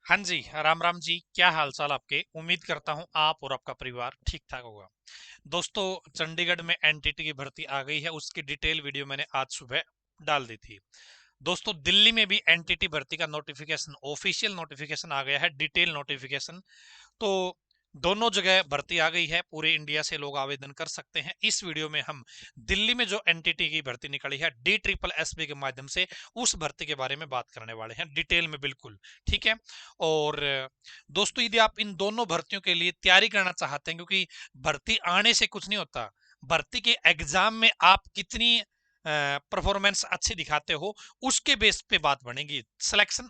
हाँ जी, राम राम जी। क्या हाल चाल आपके? उम्मीद करता हूँ आप और आपका परिवार ठीक ठाक होगा। दोस्तों, चंडीगढ़ में एनटीटी की भर्ती आ गई है, उसकी डिटेल वीडियो मैंने आज सुबह डाल दी थी। दोस्तों, दिल्ली में भी एनटीटी भर्ती का नोटिफिकेशन, ऑफिशियल नोटिफिकेशन आ गया है, डिटेल नोटिफिकेशन। तो दोनों जगह भर्ती आ गई है, पूरे इंडिया से लोग आवेदन कर सकते हैं। इस वीडियो में हम दिल्ली में जो एनटीटी की भर्ती निकली है डी ट्रिपल एस बी के माध्यम से, उस भर्ती के बारे में बात करने वाले हैं डिटेल में, बिल्कुल ठीक है। और दोस्तों, यदि आप इन दोनों भर्तियों के लिए तैयारी करना चाहते हैं, क्योंकि भर्ती आने से कुछ नहीं होता, भर्ती के एग्जाम में आप कितनी परफॉर्मेंस अच्छी दिखाते हो, उसके बेस पे बात बनेगी। सिलेक्शन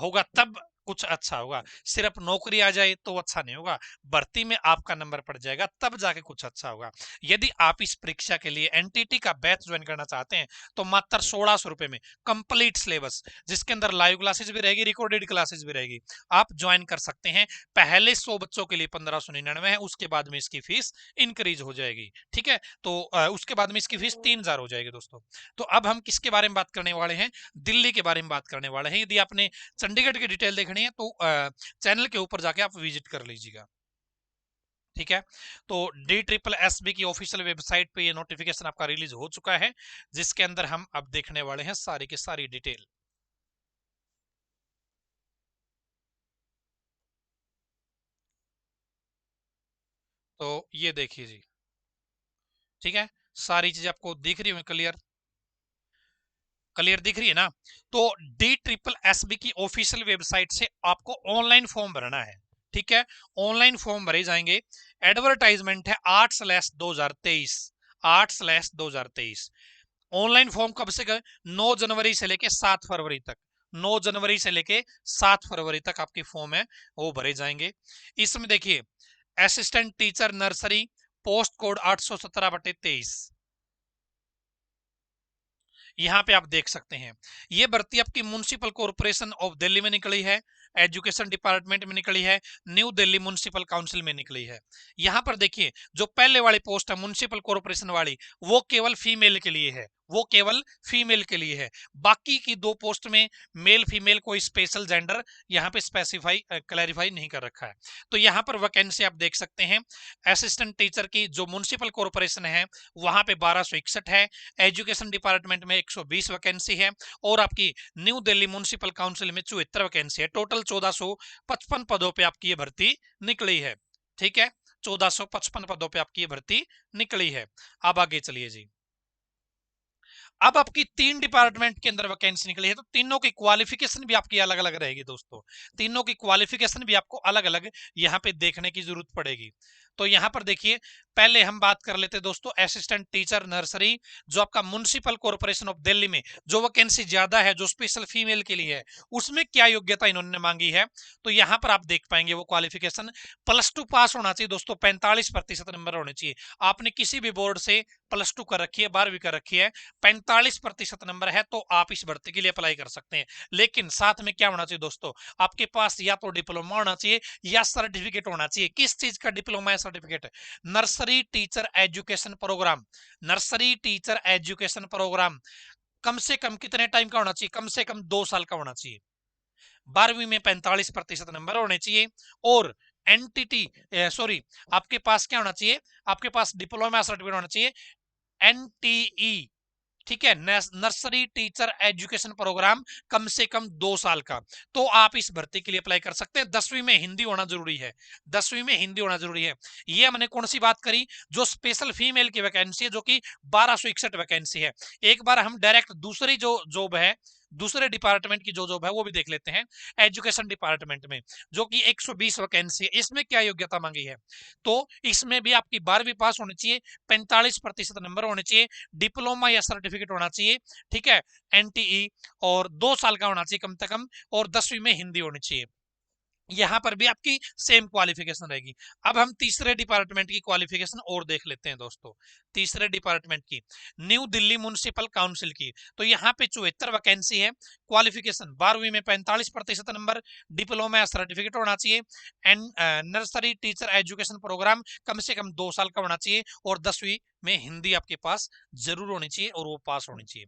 होगा तब कुछ अच्छा होगा। सिर्फ नौकरी आ जाए तो अच्छा नहीं होगा, भर्ती में आपका नंबर पड़ जाएगा तब जाके कुछ अच्छा होगा। यदि आप इस परीक्षा के लिए एनटीटी का बैच ज्वाइन करना चाहते हैं तो मात्र 1600 रुपए में कंप्लीट सिलेबस, जिसके अंदर लाइव क्लासेस भी रहेगी, रिकॉर्डेड क्लासेस भी रहेगी, आप ज्वाइन कर सकते हैं। पहले 100 बच्चों के लिए 1599 है, उसके बाद में इसकी फीस इंक्रीज हो जाएगी। ठीक है, तो उसके बाद में इसकी फीस 3000 हो जाएगी दोस्तों। तो अब हम किसके बारे में बात करने वाले हैं? दिल्ली के बारे में बात करने वाले हैं। यदि आपने चंडीगढ़ की डिटेल देखनी है तो चैनल के ऊपर जाके आप विजिट कर लीजिएगा। ठीक है, तो डी ट्रिपल एस बी की ऑफिशियल वेबसाइट पे ये नोटिफिकेशन आपका रिलीज हो चुका है, जिसके अंदर हम अब देखने वाले हैं सारी की सारी डिटेल। तो ये देखिए जी। ठीक है, सारी चीज आपको दिख रही है क्लियर? क्लियर दिख रही है ना? तो डी ट्रिपल एस बी की ऑफिशियल वेबसाइट से आपको ऑनलाइन फॉर्म भरना है। ठीक है, ऑनलाइन फॉर्म भरे जाएंगे। एडवर्टाइजमेंट है 8/2023, 8/2023। ऑनलाइन फॉर्म कब से कर? 9 जनवरी से लेके 7 फरवरी तक, 9 जनवरी से लेके 7 फरवरी तक आपके फॉर्म है वो भरे जाएंगे। इसमें देखिए, assistant teacher nursery, post code 817/23, यहाँ पे आप देख सकते हैं। ये भर्ती आपकी म्युनिसिपल कॉर्पोरेशन ऑफ दिल्ली में निकली है, एजुकेशन डिपार्टमेंट में निकली है, न्यू दिल्ली म्युनिसिपल काउंसिल में निकली है। यहाँ पर देखिए, जो पहले वाली पोस्ट है म्युनिसिपल कॉर्पोरेशन वाली, वो केवल फीमेल के लिए है, वो केवल फीमेल के लिए है। बाकी की दो पोस्ट में मेल फीमेल कोई स्पेशल जेंडर यहाँ पे स्पेसिफाई क्लैरिफाई नहीं कर रखा है। तो यहाँ पर वैकेंसी आप देख सकते हैं। असिस्टेंट टीचर की जो म्युनिसिपल कॉर्पोरेशन है वहां पे 1261 है, एजुकेशन डिपार्टमेंट में 120 वैकेंसी है, और आपकी न्यू दिल्ली म्युनिसिपल काउंसिल में 74 वैकेंसी है। टोटल 1455 पदों पे आपकी ये भर्ती निकली है। ठीक है, 1455 पदों पे आपकी ये भर्ती निकली है। अब आगे चलिए जी। अब आपकी 3 डिपार्टमेंट के अंदर वैकेंसी निकली है, तो तीनों की क्वालिफिकेशन भी आपकी अलग अलग रहेगी दोस्तों। तीनों की क्वालिफिकेशन भी आपको अलग अलग यहाँ पे देखने की जरूरत पड़ेगी। तो यहाँ पर देखिए, पहले हम बात कर लेते हैं दोस्तों असिस्टेंट टीचर नर्सरी, जो आपका म्युनिसिपल कॉर्पोरेशन ऑफ दिल्ली में जो वैकेंसी ज्यादा है, जो स्पेशल फीमेल के लिए है, उसमें क्या योग्यता इन्होंने मांगी है। तो यहाँ पर आप देख पाएंगे वो क्वालिफिकेशन, +2 पास होना चाहिए दोस्तों, 45% नंबर होने चाहिए। आपने किसी भी बोर्ड से +2 कर रखी है, 12वीं कर रखी है, 45% नंबर है, तो आप इस भर्ती के लिए अप्लाई कर सकते हैं। लेकिन साथ में क्या होना चाहिए दोस्तों? आपके पास या तो डिप्लोमा होना चाहिए या सर्टिफिकेट होना चाहिए। किस चीज का डिप्लोमा या certificate? Nursery teacher education program, nursery teacher education program कम से कम कितने टाइम का होना चाहिए? कम से कम 2 साल का होना चाहिए। 12वीं में 45% नंबर होने चाहिए। और एनटीटी, सॉरी, आपके पास क्या होना चाहिए? आपके पास डिप्लोमा सर्टिफिकेट होना चाहिए, एनटीई। ठीक है, नर्सरी टीचर एजुकेशन प्रोग्राम, कम से कम 2 साल का। तो आप इस भर्ती के लिए अप्लाई कर सकते हैं। 10वीं में हिंदी होना जरूरी है, 10वीं में हिंदी होना जरूरी है। ये हमने कौन सी बात करी? जो स्पेशल फीमेल की वैकेंसी है, जो कि 1261 वैकेंसी है। एक बार हम डायरेक्ट दूसरी जो जॉब है, दूसरे डिपार्टमेंट की जो जॉब है वो भी देख लेते हैं। एजुकेशन डिपार्टमेंट में जो कि 120 वैकेंसी है, इसमें क्या योग्यता मांगी है? तो इसमें भी आपकी 12वीं पास होनी चाहिए, 45% नंबर होने चाहिए, डिप्लोमा या सर्टिफिकेट होना चाहिए। ठीक है, एनटीई, और 2 साल का होना चाहिए कम से कम, और 10वीं में हिंदी होनी चाहिए। यहां पर भी आपकी सेम क्वालिफिकेशन रहेगी। अब हम तीसरे डिपार्टमेंट की क्वालिफिकेशन और देख लेते हैं दोस्तों। तीसरे डिपार्टमेंट की, न्यू दिल्ली म्युनिसिपल काउंसिल की, तो यहाँ पे 74 वैकेंसी है। क्वालिफिकेशन 12वीं में 45% नंबर, डिप्लोमा या सर्टिफिकेट होना चाहिए, and nursery teacher education program कम से कम 2 साल का होना चाहिए, और 10वीं में हिंदी आपके पास जरूर होनी चाहिए और वो पास होनी चाहिए।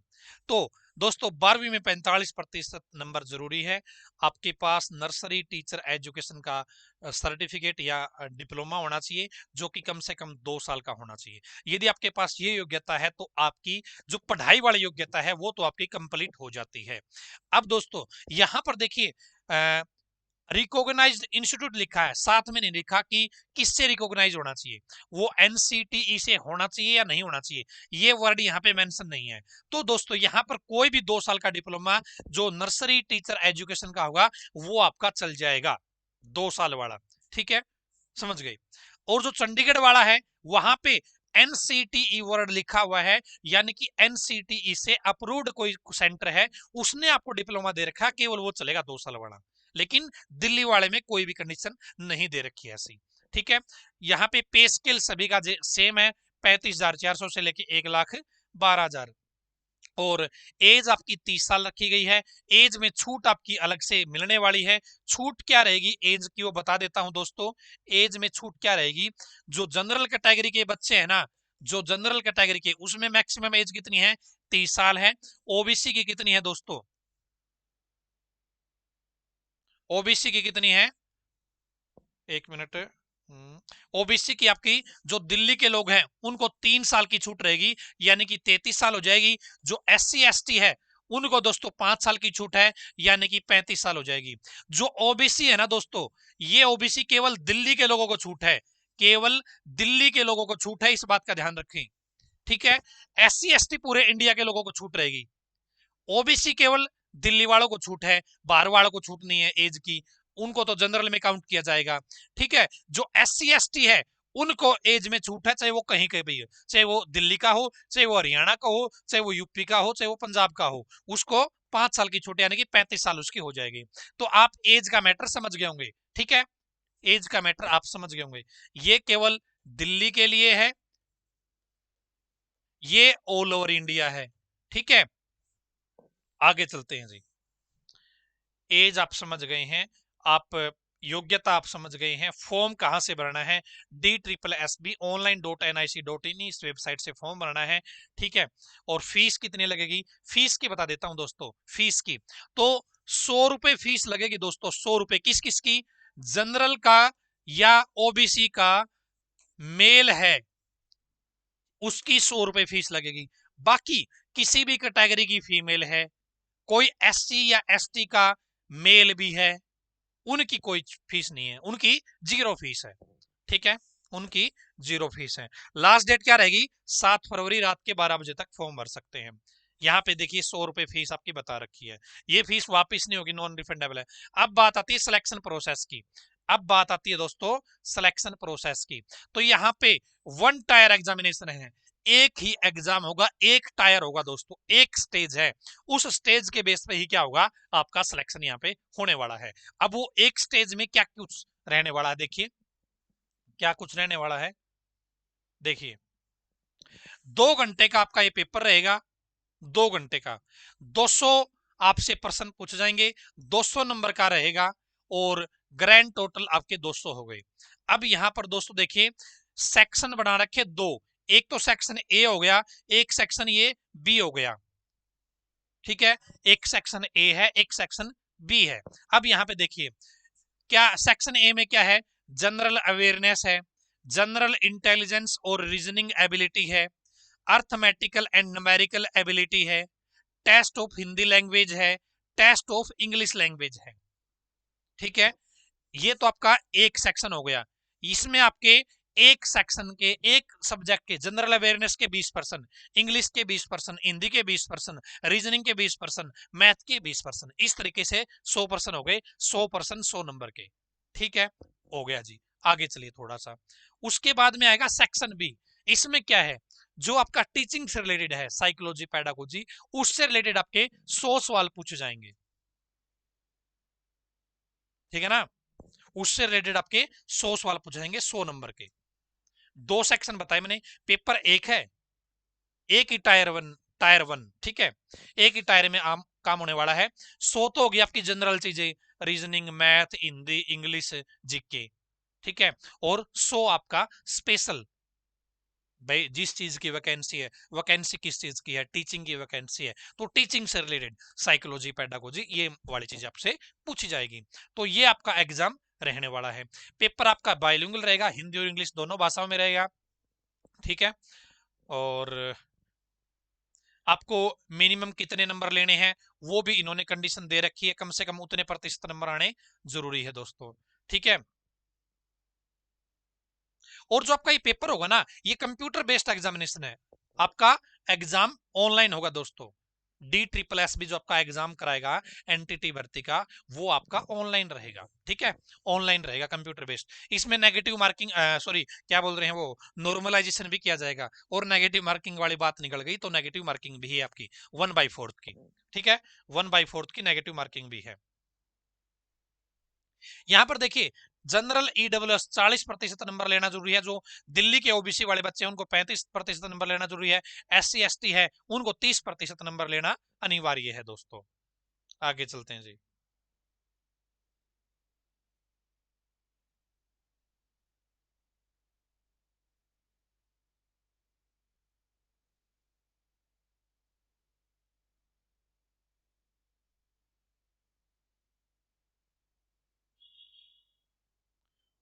तो दोस्तों 12वीं में 45% नंबर जरूरी है। आपके पास नर्सरी टीचर एजुकेशन का सर्टिफिकेट या डिप्लोमा होना चाहिए, जो कि कम से कम 2 साल का होना चाहिए। यदि आपके पास ये योग्यता है तो आपकी जो पढ़ाई वाली योग्यता है वो तो आपकी कंप्लीट हो जाती है। अब दोस्तों यहां पर देखिए रिकॉग्नाइज्ड इंस्टीट्यूट लिखा है, साथ में नहीं लिखा कि किससे रिकॉग्नाइज होना चाहिए, वो एनसीटीई से होना चाहिए या नहीं होना चाहिए, ये वर्ड यहाँ पे मेंशन नहीं है। तो दोस्तों यहाँ पर कोई भी 2 साल का डिप्लोमा जो नर्सरी टीचर एजुकेशन का होगा वो आपका चल जाएगा, 2 साल वाला। ठीक है, समझ गए। और जो चंडीगढ़ वाला है वहां पे एनसीटीई वर्ड लिखा हुआ है, यानी कि एनसीटीई से अप्रूव्ड कोई सेंटर है, उसने आपको डिप्लोमा दे रखा, केवल वो चलेगा 2 साल वाला। लेकिन दिल्ली वाले में कोई भी कंडीशन नहीं दे रखी है ऐसी। ठीक है, यहाँ पे पे स्केल सभी का सेम है, 35,400 से लेके 1,12,000। और एज आपकी 30 साल रखी गई है। एज में छूट आपकी अलग से मिलने वाली है। छूट क्या रहेगी एज की वो बता देता हूं दोस्तों। एज में छूट क्या रहेगी, जो जनरल कैटेगरी के बच्चे हैं ना, जो जनरल कैटेगरी के, उसमें मैक्सिमम एज कितनी है, 30 साल है। ओबीसी की कितनी है दोस्तों, ओबीसी की कितनी है, एक मिनट। ओबीसी की आपकी जो दिल्ली के लोग हैं उनको 3 साल की छूट रहेगी, यानी कि 33 साल हो जाएगी। जो एससी एसटी है उनको दोस्तों 5 साल की छूट है, यानी कि 35 साल हो जाएगी। जो ओबीसी है ना दोस्तों, ये ओबीसी केवल दिल्ली के लोगों को छूट है, केवल दिल्ली के लोगों को छूट है, इस बात का ध्यान रखें। ठीक है, एससी एसटी पूरे इंडिया के लोगों को छूट रहेगी। ओबीसी केवल दिल्ली वालों को छूट है, बाहर वालों को छूट नहीं है एज की, उनको तो जनरल में काउंट किया जाएगा। ठीक है, जो एससी एसटी है उनको एज में छूट है, चाहे वो कहीं के भी हो, चाहे वो दिल्ली का हो, चाहे वो हरियाणा का हो, चाहे वो यूपी का हो, चाहे वो पंजाब का हो, उसको 5 साल की छूट यानी कि 35 साल उसकी हो जाएगी। तो आप एज का मैटर समझ गए होंगे। ठीक है, एज का मैटर आप समझ गए होंगे। ये केवल दिल्ली के लिए है, ये ऑल ओवर इंडिया है। ठीक है, आगे चलते हैं जी। एज आप समझ गए हैं, आप योग्यता आप समझ गए हैं, फॉर्म कहां से भरना है, DSSB online.nic.in इस वेबसाइट से फॉर्म भरना है। ठीक है, और फीस कितनी लगेगी, फीस की बता देता हूं दोस्तों। फीस की तो 100 रुपए फीस लगेगी दोस्तों, 100 रुपए। किस किस की, जनरल का या ओबीसी का मेल है उसकी 100 रुपए फीस लगेगी। बाकी किसी भी कैटेगरी की फीमेल है, कोई एससी या एसटी का मेल भी है, उनकी कोई फीस नहीं है, उनकी 0 फीस है। ठीक है, उनकी 0 फीस है। लास्ट डेट क्या रहेगी, 7 फरवरी रात के 12 बजे तक फॉर्म भर सकते हैं। यहाँ पे देखिए 100 रुपए फीस आपकी बता रखी है, ये फीस वापस नहीं होगी, नॉन रिफंडेबल है। अब बात आती है सिलेक्शन प्रोसेस की, अब बात आती है दोस्तों सिलेक्शन प्रोसेस की। तो यहाँ पे 1 टायर एग्जामिनेशन है, एक ही एग्जाम होगा, एक टायर होगा दोस्तों, एक स्टेज है, उस स्टेज के बेस पे ही क्या होगा, आपका सिलेक्शन यहाँ पे होने वाला है। अब वो एक स्टेज में क्या कुछ रहने वाला है, देखिए क्या कुछ रहने वाला है। देखिए 2 घंटे का आपका ये पेपर रहेगा, 2 घंटे का 200 आपसे प्रश्न पूछे जाएंगे, 200 नंबर का रहेगा, और ग्रैंड टोटल आपके 200 हो गए। अब यहां पर दोस्तों देखिए सेक्शन बना रखे 2, एक तो सेक्शन ए हो गया, एक सेक्शन ये बी हो गया। ठीक है, एक सेक्शन ए है, एक सेक्शन बी है। अब यहां पे देखिए क्या सेक्शन ए में क्या है, जनरल अवेयरनेस है, जनरल इंटेलिजेंस और रीजनिंग एबिलिटी है, अर्थमेटिकल एंड न्यूमेरिकल एबिलिटी है, टेस्ट ऑफ हिंदी लैंग्वेज है, टेस्ट ऑफ इंग्लिश लैंग्वेज है। ठीक है, ये तो आपका एक सेक्शन हो गया। इसमें आपके एक सेक्शन के, एक सब्जेक्ट के, जनरल अवेयरनेस के 20%, इंग्लिश के 20%, हिंदी के 20%, रीजनिंग के 20%, मैथ के 20%, इस तरीके से 100% हो गए, 100% 100 नंबर के। ठीक है, हो गया जी। आगे चलिए थोड़ा सा, उसके बाद में आएगा सेक्शन बी। इसमें क्या है, जो आपका टीचिंग से रिलेटेड है, साइकोलॉजी पैडागोजी, उससे रिलेटेड आपके 100 सवाल पूछे जाएंगे। ठीक है ना, उससे रिलेटेड आपके 100 सवाल पूछे जाएंगे, 100 नंबर के। 2 सेक्शन बताए मैंने, पेपर एक है, एक ही टायर वन। ठीक है, एक ही टायर में आम काम होने वाला है। 100 तो होगी आपकी जनरल चीजें, reasoning, math, Hindi, English, GK. ठीक है, और 100 आपका स्पेशल भाई जिस चीज की वैकेंसी है, वैकेंसी किस चीज की है, टीचिंग की वैकेंसी है, तो टीचिंग से रिलेटेड साइकोलॉजी, पेडागोजी, ये वाली चीज आपसे पूछी जाएगी। तो ये आपका एग्जाम रहने वाला है। पेपर आपका बाइलिंगुअल रहेगा, हिंदी और इंग्लिश दोनों भाषाओं में रहेगा, ठीक है। और आपको मिनिमम कितने नंबर लेने हैं वो भी इन्होंने कंडीशन दे रखी है, कम से कम उतने प्रतिशत नंबर आने जरूरी है दोस्तों, ठीक है। और जो आपका ये पेपर होगा ना, ये कंप्यूटर बेस्ड एग्जामिनेशन है, आपका एग्जाम ऑनलाइन होगा दोस्तों। DSSS भी जो आपका एग्जाम कराएगा एनटीटी भर्ती का, वो आपका ऑनलाइन रहेगा, ठीक है। ऑनलाइन रहेगा, कंप्यूटर बेस्ड। इसमें नेगेटिव मार्किंग, सॉरी क्या बोल रहे हैं वो, नॉर्मलाइजेशन भी किया जाएगा। और नेगेटिव मार्किंग वाली बात निकल गई, तो नेगेटिव मार्किंग भी है आपकी 1/4 की, ठीक है। 1/4 की नेगेटिव मार्किंग भी है। यहां पर देखिए, जनरल ईडब्ल्यूएस 40% नंबर लेना जरूरी है। जो दिल्ली के ओबीसी वाले बच्चे हैं उनको 35% नंबर लेना जरूरी है। SC ST है उनको 30% नंबर लेना अनिवार्य है दोस्तों। आगे चलते हैं जी।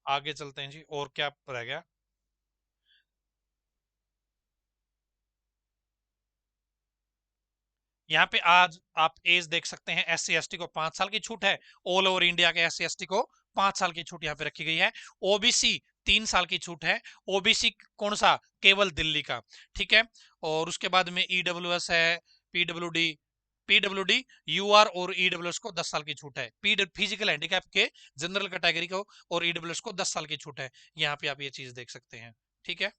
आगे चलते हैं जी, और क्या रह गया। यहाँ पे आज आप एज देख सकते हैं, SC ST को 5 साल की छूट है। ऑल ओवर इंडिया के SC ST को 5 साल की छूट यहाँ पे रखी गई है। ओबीसी 3 साल की छूट है। ओबीसी कौन सा, केवल दिल्ली का, ठीक है। और उसके बाद में ईडब्ल्यूएस है, पीडब्ल्यूडी, पीडब्ल्यूडी, यूआर और ईडब्ल्यूएस को 10 साल की छूट है। पी फिजिकल हैंडीकैप के जनरल कैटेगरी को और ईडब्ल्यूएस को 10 साल की छूट है। यहाँ पे आप ये चीज देख सकते हैं, ठीक है।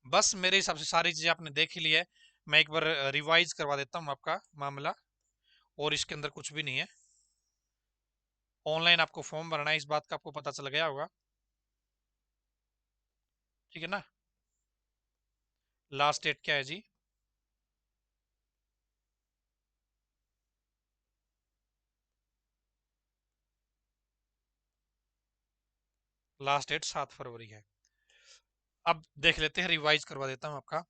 बस मेरे हिसाब से सारी चीजें आपने देख ही ली है। मैं एक बार रिवाइज करवा देता हूँ आपका मामला। और इसके अंदर कुछ भी नहीं है। ऑनलाइन आपको फॉर्म भरना है, इस बात का आपको पता चल गया होगा, ठीक है ना। लास्ट डेट क्या है जी? लास्ट डेट 7 फरवरी है। अब देख लेते हैं, रिवाइज करवा देता हूँ आपका।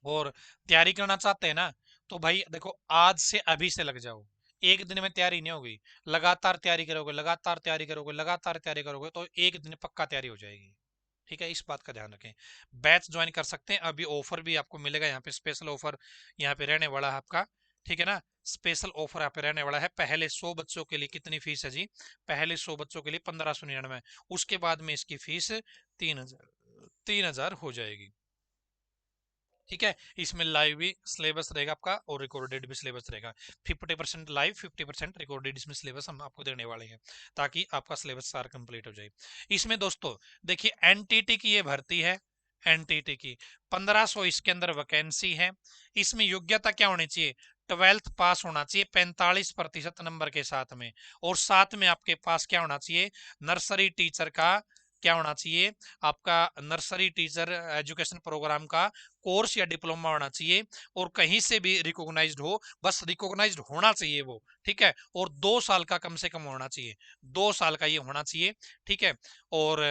और तैयारी करना चाहते हैं ना, तो भाई देखो, आज से अभी से लग जाओ। एक दिन में तैयारी नहीं होगी। लगातार तैयारी करोगे, लगातार तैयारी करोगे, लगातार तैयारी करोगे, तो एक दिन पक्का तैयारी हो जाएगी, ठीक है। इस बात का ध्यान रखें। बैच ज्वाइन कर सकते हैं, अभी ऑफर भी आपको मिलेगा यहाँ पे, स्पेशल ऑफर यहाँ पे रहने वाला है आपका, ठीक है ना। स्पेशल ऑफर यहाँ पे रहने वाला है। पहले 100 बच्चों के लिए कितनी फीस है जी? पहले 100 बच्चों के लिए 1599। उसके बाद में इसकी फीस 3000 हो जाएगी, ठीक है। इसमें लाइव भी सिलेबस रहेगा आपका और रिकॉर्डेड भी सिलेबस रहेगा। 50% लाइव, 50% रिकॉर्डेड इसमें सिलेबस हम आपको देने वाले हैं, ताकि आपका सिलेबस सारा कंप्लीट हो जाए। इसमें दोस्तों देखिए, एनटीटी की ये भर्ती है, एनटीटी की 1500 इसके अंदर वैकेंसी है। इसमें योग्यता क्या होनी चाहिए? 12th पास होना चाहिए 45% नंबर के साथ में। और साथ में आपके पास क्या होना चाहिए? नर्सरी टीचर का क्या होना चाहिए? आपका नर्सरी टीचर एजुकेशन प्रोग्राम का कोर्स या डिप्लोमा होना चाहिए। और कहीं से भी रिकॉग्नाइज्ड हो, बस रिकॉग्नाइज्ड होना चाहिए वो, ठीक है। और 2 साल का कम से कम होना चाहिए, 2 साल का ये होना चाहिए, ठीक है। और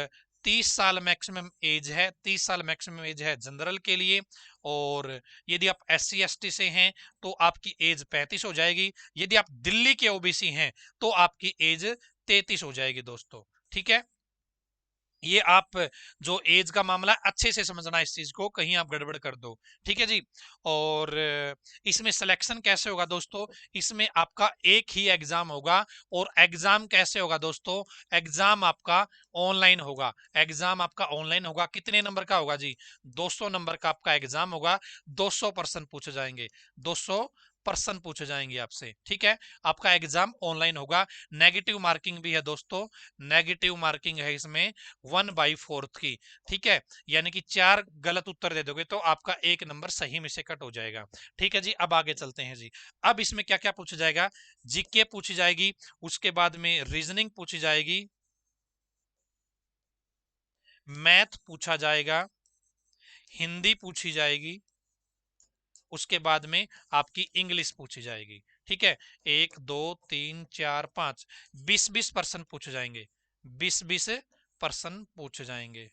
30 साल मैक्सिमम एज है, 30 साल मैक्सिमम एज है जनरल के लिए। और यदि आप SC ST से हैं तो आपकी एज 35 हो जाएगी। यदि आप दिल्ली के ओबीसी हैं तो आपकी एज 33 हो जाएगी दोस्तों, ठीक है। ये आप जो एज का मामला अच्छे से समझना, इस चीज को कहीं आप गड़बड़ कर दो, ठीक है जी। और इसमें सिलेक्शन कैसे होगा दोस्तों? इसमें आपका एक ही एग्जाम होगा। और एग्जाम कैसे होगा दोस्तों? एग्जाम आपका ऑनलाइन होगा। एग्जाम आपका ऑनलाइन होगा। कितने नंबर का होगा जी? 200 नंबर का आपका एग्जाम होगा। 200 प्रश्न पूछे जाएंगे, 200 प्रश्न पूछे जाएंगे आपसे, ठीक है। आपका एग्जाम ऑनलाइन होगा। नेगेटिव मार्किंग भी है दोस्तों, नेगेटिव मार्किंग है इसमें 1/4 की, ठीक है। यानी कि 4 गलत उत्तर दे दोगे तो आपका एक नंबर सही में से कट हो जाएगा, ठीक है जी। अब आगे चलते हैं जी। अब इसमें क्या क्या पूछा जाएगा? जीके पूछी जाएगी, उसके बाद में रीजनिंग पूछी जाएगी, मैथ पूछा जाएगा, हिंदी पूछी जाएगी, उसके बाद में आपकी इंग्लिश पूछी जाएगी, ठीक है, 1 2 3 4 5, 20-20 पूछे जाएंगे, 20-20 पूछे जाएंगे,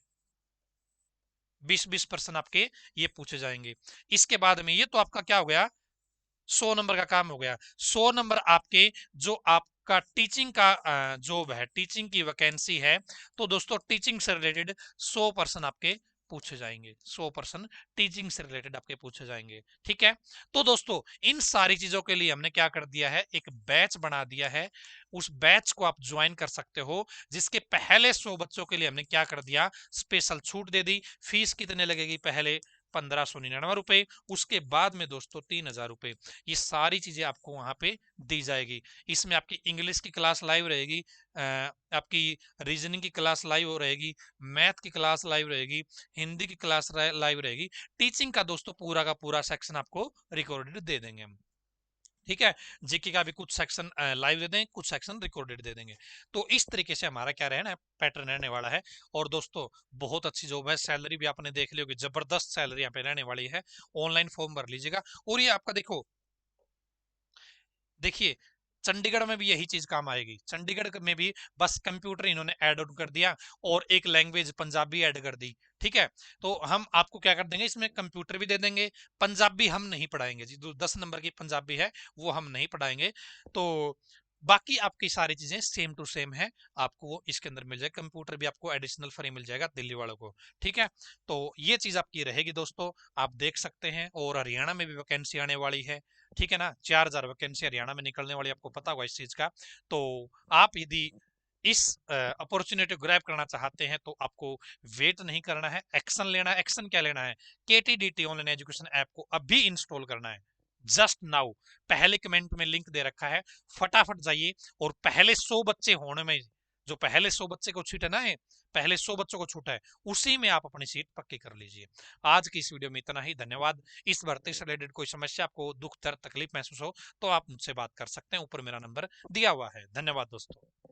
20-20 आपके ये पूछे जाएंगे। इसके बाद में ये तो आपका क्या हो गया, 100 नंबर का काम हो गया। 100 नंबर आपके जो आपका टीचिंग का जॉब है, टीचिंग की वैकेंसी है, तो दोस्तों टीचिंग से रिलेटेड 100% आपके पूछे जाएंगे, 100% टीचिंग से रिलेटेड आपके पूछे जाएंगे। ठीक है, तो दोस्तों इन सारी चीजों के लिए हमने क्या कर दिया है, एक बैच बना दिया है। उस बैच को आप ज्वाइन कर सकते हो, जिसके पहले 100 बच्चों के लिए हमने क्या कर दिया, स्पेशल छूट दे दी। फीस कितने लगेगी, पहले 1599 रुपए, उसके बाद में दोस्तों 3000 रुपए। ये सारी चीजें आपको वहां पे दी जाएगी। इसमें आपकी इंग्लिश की क्लास लाइव रहेगी, आपकी रीजनिंग की क्लास लाइव हो रहेगी, मैथ की क्लास लाइव रहेगी, हिंदी की क्लास लाइव रहेगी। टीचिंग का दोस्तों पूरा का पूरा सेक्शन आपको रिकॉर्डेड दे देंगे हम। ठीक है, जीके का भी कुछ सेक्शन लाइव दे देंगे, कुछ सेक्शन रिकॉर्डेड दे देंगे। तो इस तरीके से हमारा क्या रहना है, पैटर्न रहने वाला है। और दोस्तों बहुत अच्छी जॉब है, सैलरी भी आपने देख ली होगी, जबरदस्त सैलरी यहाँ पे रहने वाली है। ऑनलाइन फॉर्म भर लीजिएगा। और ये आपका देखो, देखिए चंडीगढ़ में भी यही चीज काम आएगी। चंडीगढ़ में भी बस कंप्यूटर इन्होंने ऐड ऑन कर दिया और एक लैंग्वेज पंजाबी ऐड कर दी। ठीक है, तो हम आपको क्या कर देंगे, इसमें कंप्यूटर भी दे देंगे, पंजाबी हम नहीं पढ़ाएंगे जी, 10 नंबर की पंजाबी है वो हम नहीं पढ़ाएंगे। तो बाकी आपकी सारी चीजें सेम टू सेम है, आपको वो इसके अंदर मिल जाएगा। कंप्यूटर भी आपको एडिशनल फ्री मिल जाएगा दिल्ली वालों को। ठीक है, तो ये चीज आपकी रहेगी दोस्तों, आप देख सकते हैं। और हरियाणा में भी वैकेंसी आने वाली है। ठीक है ना, 4000 वैकेंसी हरियाणा में निकलने वाली, आपको पता होगा इस चीज का। तो आप यदि इस अपॉर्चुनिटी को ग्रैब करना चाहते हैं तो आपको वेट नहीं करना है, एक्शन लेना है। एक्शन क्या लेना है, केटीडीटी ऑनलाइन एजुकेशन ऐप को अभी इंस्टॉल करना है, जस्ट नाउ। पहले कमेंट में लिंक दे रखा है, फटाफट जाइए और पहले 100 बच्चे होने में, जो पहले 100 बच्चे को छूटा ना है, पहले 100 बच्चों को छूटा है, उसी में आप अपनी सीट पक्की कर लीजिए। आज की इस वीडियो में इतना ही, धन्यवाद। इस भर्ती से रिलेटेड कोई समस्या, आपको दुख दर्द तकलीफ महसूस हो तो आप मुझसे बात कर सकते हैं, ऊपर मेरा नंबर दिया हुआ है। धन्यवाद दोस्तों।